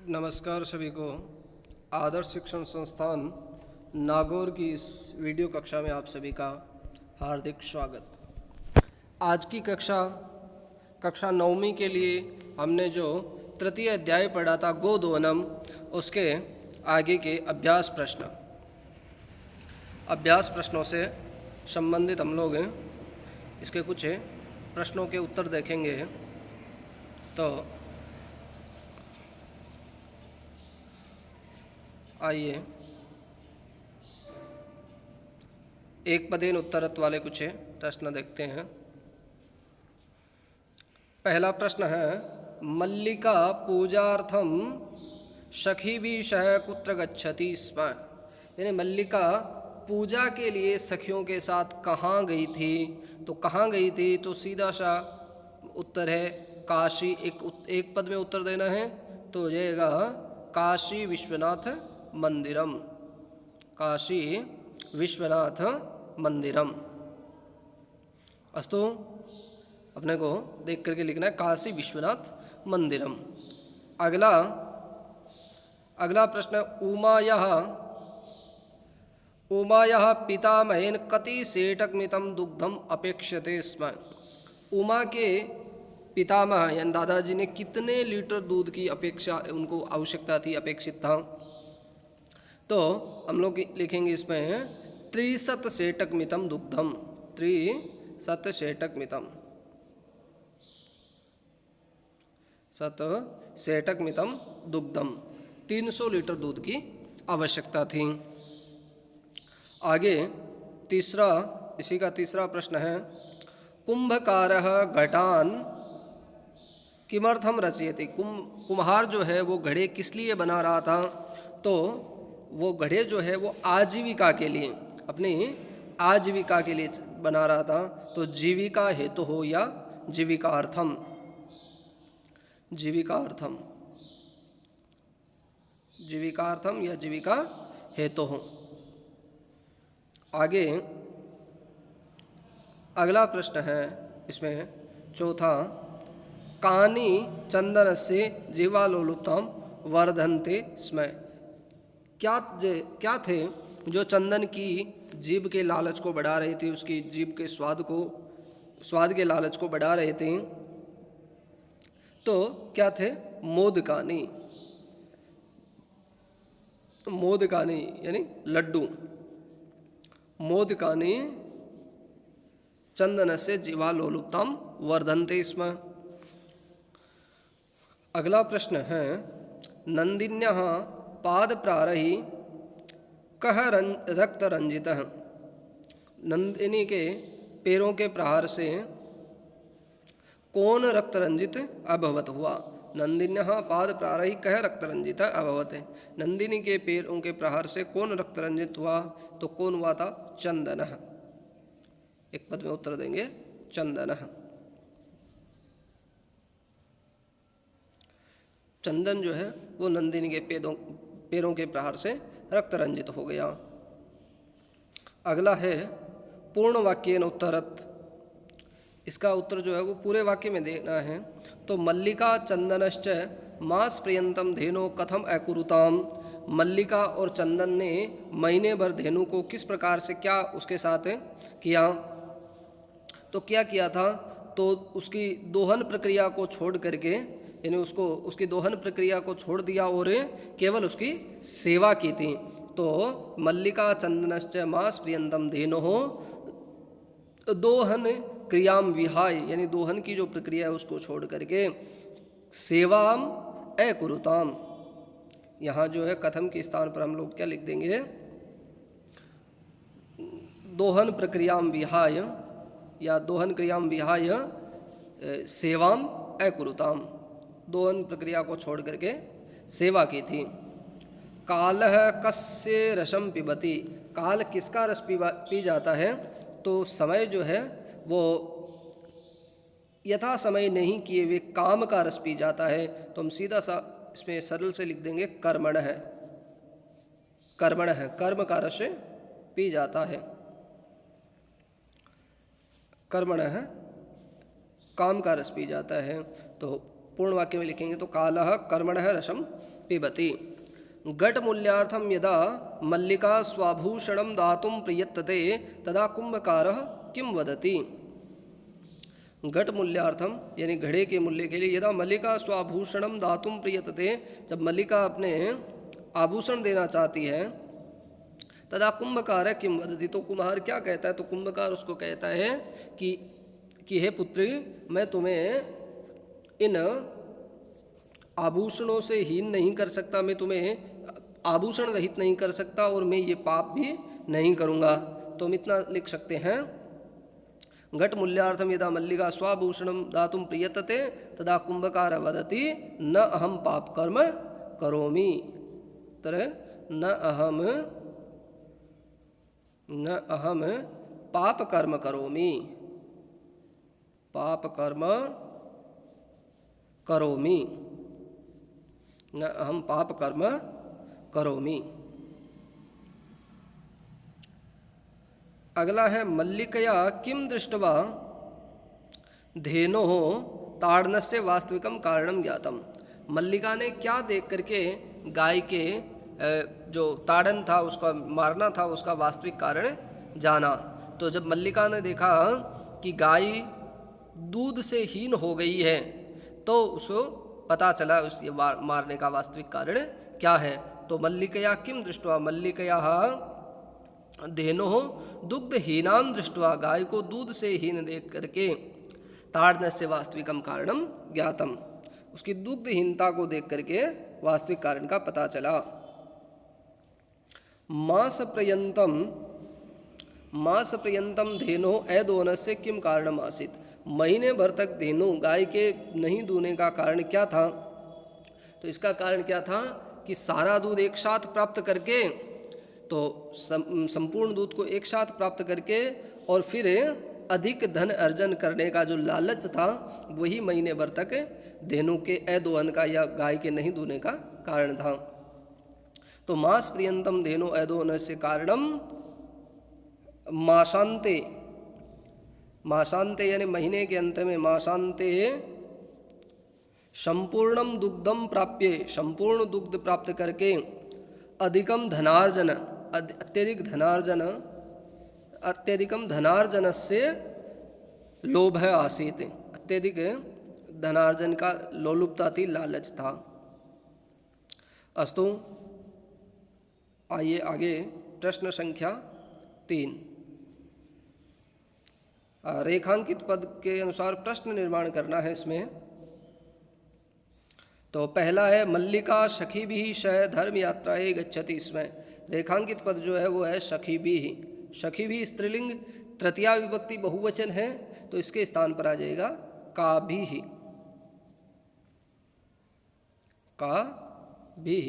नमस्कार सभी को। आदर्श शिक्षण संस्थान नागौर की इस वीडियो कक्षा में आप सभी का हार्दिक स्वागत। आज की कक्षा 9वीं के लिए हमने जो तृतीय अध्याय पढ़ा था गोधवनम, उसके आगे के अभ्यास प्रश्नों से संबंधित हम लोग इसके कुछ प्रश्नों के उत्तर देखेंगे। तो आइए एक पदेन उत्तरत्व वाले कुछ प्रश्न देखते हैं। पहला प्रश्न है, मल्लिका पूजार्थम सखीभिः कुत्र गच्छति स्म। यानी मल्लिका पूजा के लिए सखियों के साथ कहाँ गई थी। तो कहाँ गई थी, तो सीधा सा उत्तर है काशी। एक पद में उत्तर देना है तो हो जाएगा काशी विश्वनाथ मंदिरम। काशी विश्वनाथ मंदिरम। अस्तु, अपने को देख करके लिखना है काशी विश्वनाथ मंदिरम। अगला प्रश्न, उमायाः पितामहेन कति सेटकमितं दुग्धम अपेक्षते स्म। उमा के पितामह यानी दादाजी ने कितने लीटर दूध की उनको आवश्यकता थी, अपेक्षित था। तो हम लोग लिखेंगे इसमें 30 सेटकमितं दुग्धम। 30 सेटकमितं दुग्धम। 300 लीटर दूध की आवश्यकता थी। आगे इसी का तीसरा प्रश्न है, कुंभकारः घटान किमर्थम रचयति। कुम्हार जो है वो घड़े किस लिए बना रहा था। तो वो घड़े जो है वो आजीविका के लिए, अपनी आजीविका के लिए बना रहा था। तो जीविका हेतु हो या जीविकार्थम। जीविकार्थम या जीविका हेतु हो। आगे अगला प्रश्न है इसमें चौथा, कानि चंदनस्य जीवालोलुप्तां वर्धन्ते स्म। क्या थे जो चंदन की जीभ के लालच को बढ़ा रहे थे, उसकी जीभ के स्वाद के लालच को बढ़ा रहे थे। तो क्या थे, मोदकानि यानी लड्डू। मोदकानि चंदनस्य जीवालोलुप्तां वर्धन्ते स्म। अगला प्रश्न है, नंदिन्याः पादप्रारही कः रक्तरंजितः। नंदिनी के पैरों के प्रहार से कौन रक्तरंजित अभवत हुआ। नंदिन्याः पादप्रारही कः रक्तरंजितः अभवत्। नंदिनी के पैरों के प्रहार से कौन रक्तरंजित हुआ। तो कौन हुआ था, चंदनः। एक पद में उत्तर देंगे चंदनः। चंदन जो है वो नंदिनी के पैरों के प्रहार से रक्तरंजित हो गया। अगला है, पूर्ण वाक्येन उत्तरत्। इसका उत्तर जो है वो पूरे वाक्य में देना है। तो मल्लिका चंदनश्च मासपर्यन्तं धेनो कथम अकुरुताम। मल्लिका और चंदन ने महीने भर धेनु को किस प्रकार से क्या उसके साथ किया। तो क्या किया था, तो उसकी दोहन प्रक्रिया को छोड़ करके, यानी उसकी दोहन प्रक्रिया को छोड़ दिया और केवल उसकी सेवा की थी। तो मल्लिका चंदनश्च मासपर्यन्तं धेनोः दोहन क्रियाम विहाय, यानी दोहन की जो प्रक्रिया है उसको छोड़ करके सेवाम अकुरुताम। यहाँ जो है कथम के स्थान पर हम लोग क्या लिख देंगे, दोहन प्रक्रियाम विहाय या दोहन क्रियाम विहाय सेवाम अकुरुताम। दोहन प्रक्रिया को छोड़ करके सेवा की थी। कालः कस्य रसम पिबति। काल किसका रस पी जाता है। तो समय जो है वो यथा समय नहीं किए हुए काम का रस पी जाता है। तो हम सीधा सा इसमें सरल से लिख देंगे कर्मणः। कर्म का रस पी जाता है। कर्मणः काम का रस पी जाता है। तो पूर्ण वाक्य में लिखेंगे तो कालः कर्मणः रसम पिबति। घट मूल्यार्थम यदा मल्लिका स्वाभूषणं दातुं प्रयत्तते तदा कुंभकारः किं वदति। घट मूल्यार्थम यानी घड़े के मूल्य के लिए, यदा मल्लिका स्वाभूषणम दातुम प्रयतते, जब मल्लिका अपने आभूषण देना चाहती है, तदा कुंभकार किम वदति, तो कुम्हार क्या कहता है, तो कुंभकार उसको कहता है कि हे पुत्री, मैं तुम्हें इन आभूषणों से हीन नहीं कर सकता, मैं तुम्हें आभूषण रहित नहीं कर सकता और मैं ये पाप भी नहीं करूँगा। तो हम इतना लिख सकते हैं, घट मूल्यार्थम यदा मल्लिका स्वाभूषणम दातुम प्रियतते तदा कुंभकार वदति न अहम पाप कर्म करोमि। तरह न अहम पाप कर्म करोमि, पाप कर्म करोमि, न अहम पाप कर्म करोमि। अगला है मल्लिकया किम दृष्ट्वा धेनोः ताड़नस्य वास्तविकम कारणम ज्ञातम। मल्लिका ने क्या देख करके गाय के जो ताड़न था, उसका मारना था, उसका वास्तविक कारण जाना। तो जब मल्लिका ने देखा कि गाय दूध से हीन हो गई है तो उसको पता चला उस मारने का वास्तविक कारण क्या है। तो मल्लिकया किम दृष्ट्वा, मल्लिकया धेनोः दुग्धहीनां दृष्ट्वा, गाय को दूध से हीन देख करके ताड़नस्य वास्तविकम कारणम ज्ञातम, उसकी दुग्धहीनता को देख करके वास्तविक कारण का पता चला। मास पर्यंतम धेनोः अदोनस्य किम कारणम आसीत्। महीने भर तक धेनु गाय के नहीं दूने का कारण क्या था। तो इसका कारण क्या था कि सारा दूध एक साथ प्राप्त करके, तो संपूर्ण दूध को एक साथ प्राप्त करके और फिर अधिक धन अर्जन करने का जो लालच था, वही महीने भर तक धेनु के अदोहन का या गाय के नहीं दूने का कारण था। तो मास पर्यंतम धेनु अदोहनस्य कारणम मासांते, मासांते यानी महीने के अंत में, मासांते संपूर्णम दुग्धम प्राप्य, संपूर्ण दुग्ध प्राप्त करके अधिकम धनार्जन, अत्यधिकम धनार्जन से लोभ है आसीत, अत्यधिक धनार्जन का लोलुपता थी, लालच था। अस्तु, आइए आगे प्रश्न संख्या 3। रेखांकित पद के अनुसार प्रश्न निर्माण करना है इसमें। तो पहला है मल्लिका सखी भी शय धर्म यात्राए गच्छति। इसमें रेखांकित पद जो है वो है सखी भी। सखी भी स्त्रीलिंग तृतीया विभक्ति बहुवचन है, तो इसके स्थान पर आ जाएगा का भी, का भी।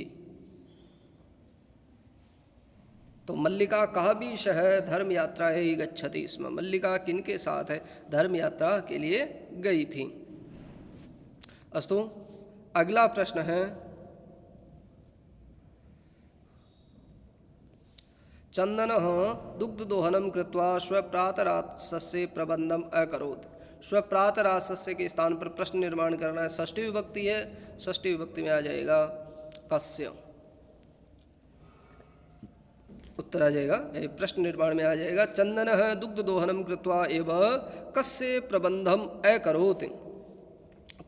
तो मल्लिका कहा भी शह धर्म यात्रा है गच्छति। इसमें मल्लिका किनके साथ है, धर्म यात्रा के लिए गई थी। अस्तु, अगला प्रश्न है चंदनः दुग्धदोहनं कृत्वा स्वप्रातरासस्य प्रबंधम अकरोत्। स्वप्रातरासस्य के स्थान पर प्रश्न निर्माण करना है। षष्ठी विभक्ति है, षष्ठी विभक्ति में आ जाएगा कस्य। उत्तर आ जाएगा, प्रश्न निर्माण में आ जाएगा चंदनः दुग्धदोहनं कृत्वा एव कस्य प्रबंधम अकरोत्।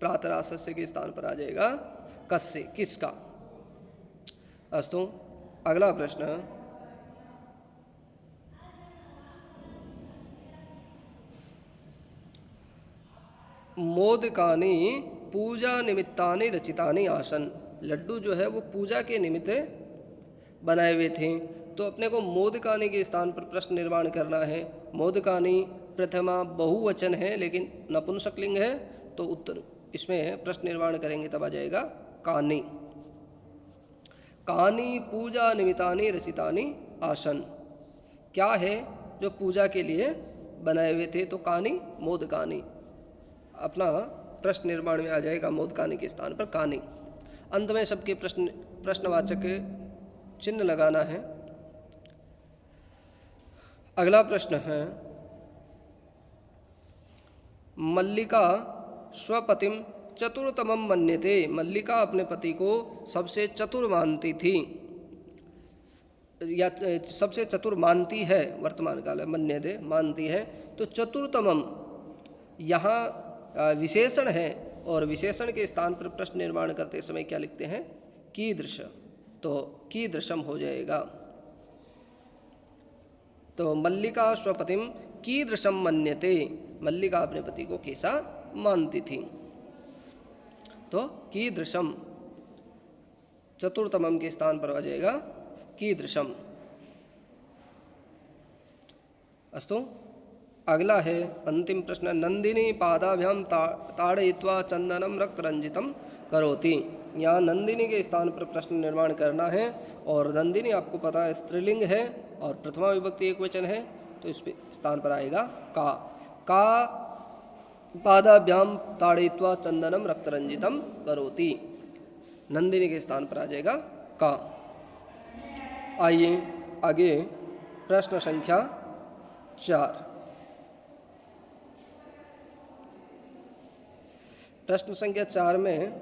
प्रातरासस्य के स्थान पर आ जाएगा कस्य, किसका। अस्तु, अगला प्रश्न मोदकानि पूजा निमित्तानि रचितानि आसन। लड्डू जो है वो पूजा के निमित्त बनाए हुए थे। तो अपने को मोदकानि के स्थान पर प्रश्न निर्माण करना है। मोदकानि प्रथमा बहुवचन है लेकिन नपुंसकलिंग है, तो उत्तर इसमें प्रश्न निर्माण करेंगे तब आ जाएगा कानि। कानि पूजा निमित्तानि रचितानि आसन, क्या है जो पूजा के लिए बनाए हुए थे, तो कानि मोदकानि। अपना प्रश्न निर्माण में आ जाएगा मोदकानि के स्थान पर कानि। अंत में सबके प्रश्नवाचक चिन्ह लगाना है। अगला प्रश्न है मल्लिका स्वपतिम चतुरतमम मन्यते, मल्लिका अपने पति को सबसे चतुर मानती थी या सबसे चतुर मानती है, वर्तमान काल में मन्यते मानती है। तो चतुरतमम यहाँ विशेषण है और विशेषण के स्थान पर प्रश्न निर्माण करते समय क्या लिखते हैं? कीदृश, तो कीदृशम हो जाएगा। तो मल्लिका स्वपतिम कीदृशम मन्यते, मल्लिका अपने पति को कैसा मानती थी। तो कीदृशम चतुर्थमम के स्थान पर आ जाएगा कीदृशम। अस्तु, अगला है अंतिम प्रश्न। नंदिनी पादाभ्याम ताड़यित्वा चंदनम रक्तरंजितम करोति। यहाँ नंदिनी के स्थान पर प्रश्न निर्माण करना है और नंदिनी आपको पता है स्त्रीलिंग है और प्रथमा विभक्ति एक वचन है, तो इस स्थान पर आएगा का पादाभ्याम ताड़यित्वा चंदनम रक्तरंजितम करोति, नंदिनी के स्थान पर आ जाएगा का। आइए आगे प्रश्न संख्या 4। प्रश्न संख्या 4 में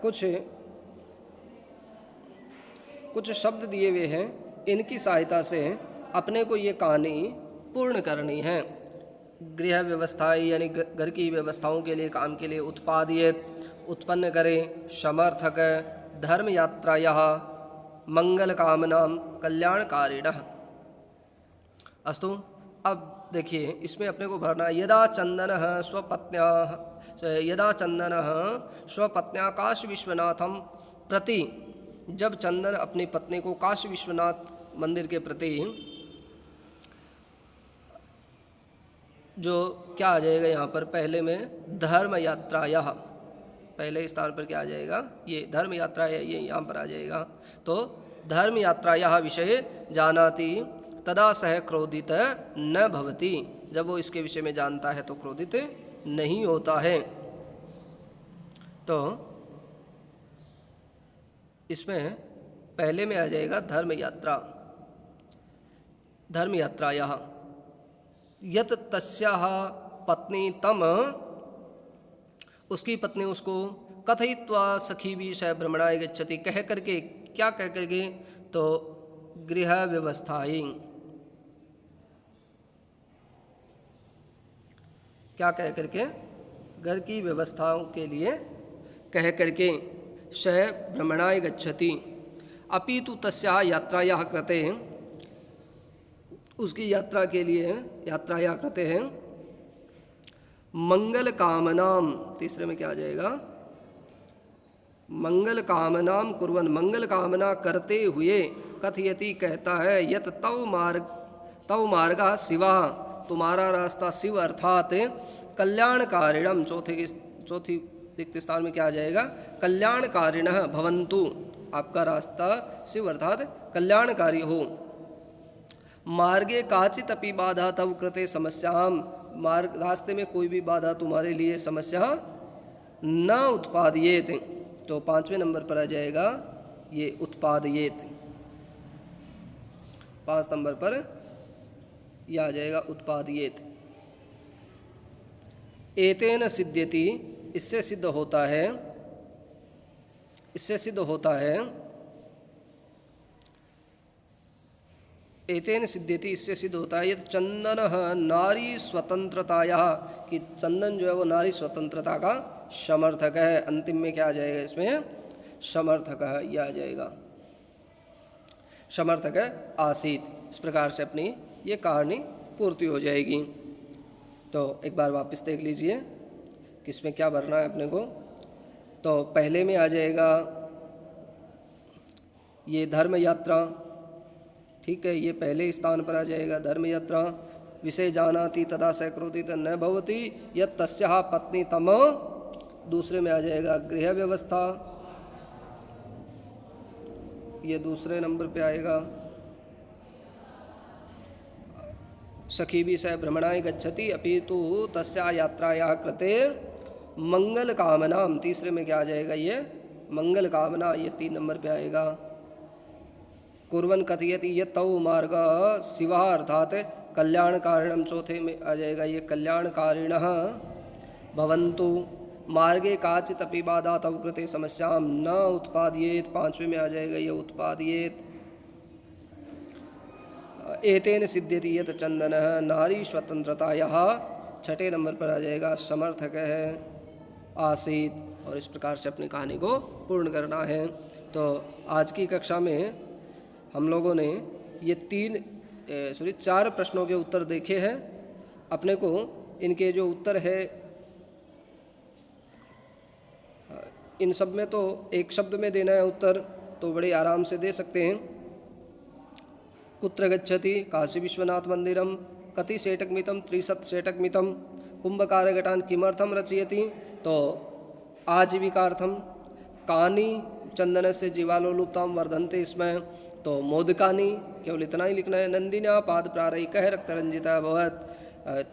कुछ शब्द दिए हुए हैं, इनकी सहायता से अपने को ये कहानी पूर्ण करनी है। गृह व्यवस्था यानी घर की व्यवस्थाओं के लिए, काम के लिए उत्पादित उत्पन्न करें, समर्थक, धर्म यात्रायाः, मंगल कामनाम, कल्याणकारिणः। अस्तु, अब देखिए इसमें अपने को भरना है। यदा चंदनः स्वपत्न्या काशी विश्वनाथम प्रति, जब चंदन अपनी पत्नी को काशी विश्वनाथ मंदिर के प्रति, जो क्या आ जाएगा यहाँ पर पहले में धर्म यात्रायाः, पहले स्थान पर क्या आ जाएगा? ये धर्म यात्रा है, ये यहाँ पर आ जाएगा। तो धर्म यात्रायाः विषये जानाति तदा सह क्रोधित न भवति, जब वो इसके विषय में जानता है तो क्रोधित नहीं होता है। तो इसमें पहले में आ जाएगा धर्म यात्रा, धर्म यात्रायाः। यत तस्याः पत्नी तम, उसकी पत्नी उसको कथयित्वा सखी भी स भ्रमणाय गच्छति, कह करके, क्या कह करके? तो गृह व्यवस्थाई, क्या कह करके? घर की व्यवस्थाओं के लिए कह करके स भ्रमणाय गच्छति। अपितु तस्याः यात्रायाः कृते, उसकी यात्रा के लिए, यात्रायाः कृते हैं मंगल कामनाम, तीसरे में क्या आ जाएगा? मंगल कामनाम कुर्वन्, मंगल कामना करते हुए, कथयति कहता है, यत तव मार्गः शिवा, तुम्हारा रास्ता शिव अर्थात कल्याणकारिणम, चौथी रिक्त स्थान में क्या आ जाएगा? कल्याणकारिणः भवन्तु, आपका रास्ता शिव अर्थात कल्याणकारी हो। मार्गे काचित अपि बाधा तव कृते समस्याम, मार्ग रास्ते में कोई भी बाधा तुम्हारे लिए समस्या न उत्पादयेत, तो 5वें नंबर पर आ जाएगा ये उत्पादयेत, 5 नंबर पर यह आ जाएगा उत्पादयेत। एतेन सिद्ध्यति, इससे सिद्ध होता है, इससे सिद्ध होता है, एतेन सिद्ध्यति, इससे सिद्ध होता है, यत् चंदनः नारी स्वतंत्रतायाः, कि चंदन जो है वो नारी स्वतंत्रता का समर्थक है। अंतिम में क्या आ जाएगा? इसमें समर्थक है, यह आ जाएगा समर्थक आसीत। इस प्रकार से अपनी ये कहानी पूर्ति हो जाएगी। तो एक बार वापस देख लीजिए कि इसमें क्या भरना है अपने को। तो पहले में आ जाएगा ये धर्म यात्रा, ठीक है, ये पहले स्थान पर आ जाएगा धर्म यात्रा। विषय जानाति तदा स क्रोधित न भवति, यत् तस्याः पत्नी तम, दूसरे में आ जाएगा गृह व्यवस्था, ये दूसरे नंबर पे आएगा। सखी भी स भ्रमणाय गच्छति अपितु तस्या यात्रायाः कृते मंगल कामनाम, तीसरे में क्या आ जाएगा? ये मंगल कामना, ये 3 नंबर पे आएगा। कुर्वन् कथयति यत् तौ मार्गः शिवः अर्थात कल्याणकारिणम चौथे में आ जाएगा ये कल्याणकारिणः भवन्तु। मार्गे काचिदपि बाधा तव कृते समस्यां न उत्पादयेत्, पांचवें में आ जाएगा ये उत्पादयेत्। एतेन सिद्ध्यति यत् चंदनः नारी स्वतंत्रतायाः, छठे नंबर पर आ जाएगा समर्थक है आसीत। और इस प्रकार से अपनी कहानी को पूर्ण करना है। तो आज की कक्षा में हम लोगों ने ये चार प्रश्नों के उत्तर देखे हैं। अपने को इनके जो उत्तर है इन सब में तो एक शब्द में देना है उत्तर, तो बड़े आराम से दे सकते हैं। कुत्र गच्छति, काशी विश्वनाथ मंदिरम, कति सेटकमितम, त्रिशत सेटकमितम, कुंभकारघटान किमर्थम रचयति, तो आजीविकार्थम, कानी चंदनस्य जीवालोलुप्ताम वर्धन्ते इसमें, तो मोदकानी, केवल इतना ही लिखना है। नंदिन्या पाद प्रारयिकः रक्तरंजिता अभवत्,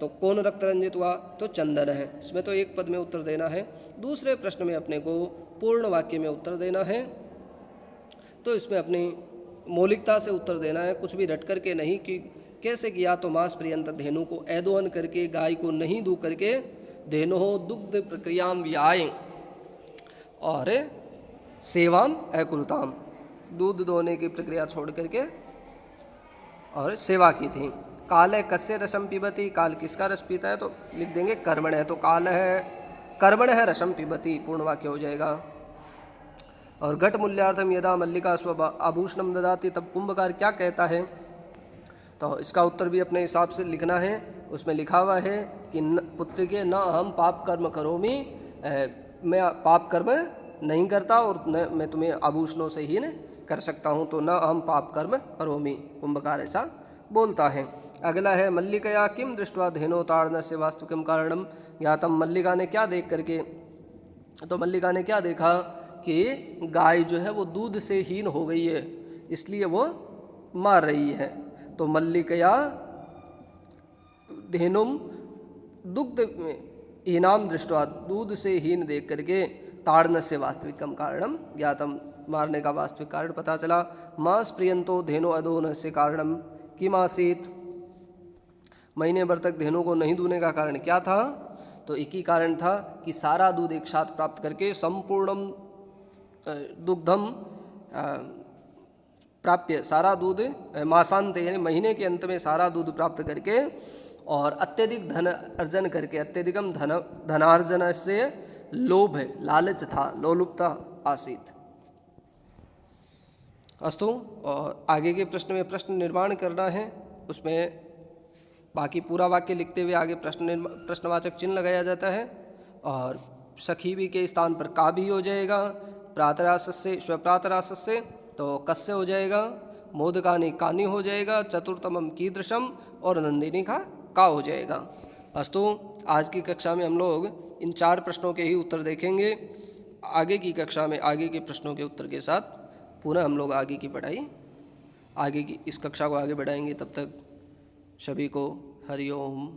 तो कौन रक्तरंजित हुआ, तो चंदन है। इसमें तो एक पद में उत्तर देना है। दूसरे प्रश्न में अपने को पूर्ण वाक्य में उत्तर देना है। तो इसमें अपनी मौलिकता से उत्तर देना है, कुछ भी रट करके नहीं कि कैसे किया, तो मास प्रियंत धेनु को ऐदोहन करके, गाय को नहीं दू करके, धेनु दुग्ध प्रक्रियाम व्याय और सेवाम अकुरुताम, दूध दोहने की प्रक्रिया छोड़ करके और सेवा की थी। काल है कस्य रसम पिबती, काल किसका रस पीता है, तो लिख देंगे कर्मण है, तो काल है कर्मण है रसम पिबती, पूर्ण वाक्य हो जाएगा। और घट मूल्यार्थम यदा मल्लिका स्व आभूषणम ददाती, तब कुंभकार क्या कहता है, तो इसका उत्तर भी अपने हिसाब से लिखना है। उसमें लिखा हुआ है कि पुत्र के न हम पाप कर्म करोमि, मैं पाप कर्म नहीं करता और न मैं तुम्हें आभूषणों से ही न कर सकता हूँ, तो न हम पाप कर्म करोमि, कुंभकार ऐसा बोलता है। अगला है मल्लिकया किम दृष्ट्वा धेनोताड़नस्य वास्तविकम कारणम ज्ञातम, मल्लिका ने क्या देख करके, तो मल्लिका ने क्या देखा कि गाय जो है वो दूध से हीन हो गई है, इसलिए वो मार रही है। तो मल्लिकया धेनुम दुग्ध हीनाम दृष्ट्वा, दूध से हीन देख करके, ताड़नस्य वास्तविकम कारणम ज्ञातम, मारने का वास्तविक कारण पता चला। मास प्रियंतो धेनो अदोहनस्य कारणम किमासीत, महीने भर तक धेनु को नहीं दूने का कारण क्या था, तो एक ही कारण था कि सारा दूध एक साथ प्राप्त करके संपूर्णम दुग्धम प्राप्य, सारा दूध मासांत यानी महीने के अंत में सारा दूध प्राप्त करके और अत्यधिक धन अर्जन करके, अत्यधिकम धनार्जन से लोभ है, लालच था, लोलुपता आसीत। अस्तु, और आगे के प्रश्न में प्रश्न निर्माण करना है, उसमें बाकी पूरा वाक्य लिखते हुए आगे प्रश्नवाचक चिन्ह लगाया जाता है। और सखीवी के स्थान पर का भी हो जाएगा, प्रातरास से स्वप्रातरास से तो कस्य हो जाएगा, मोदकानी कानी हो जाएगा, चतुर्थमम कीदृशम और नंदिनी का हो जाएगा। अस्तु, आज की कक्षा में हम लोग इन चार प्रश्नों के ही उत्तर देखेंगे। आगे की कक्षा में आगे के प्रश्नों के उत्तर के साथ पुनः हम लोग आगे की पढ़ाई, आगे की इस कक्षा को आगे बढ़ाएंगे। तब तक सभी को हरि ओम।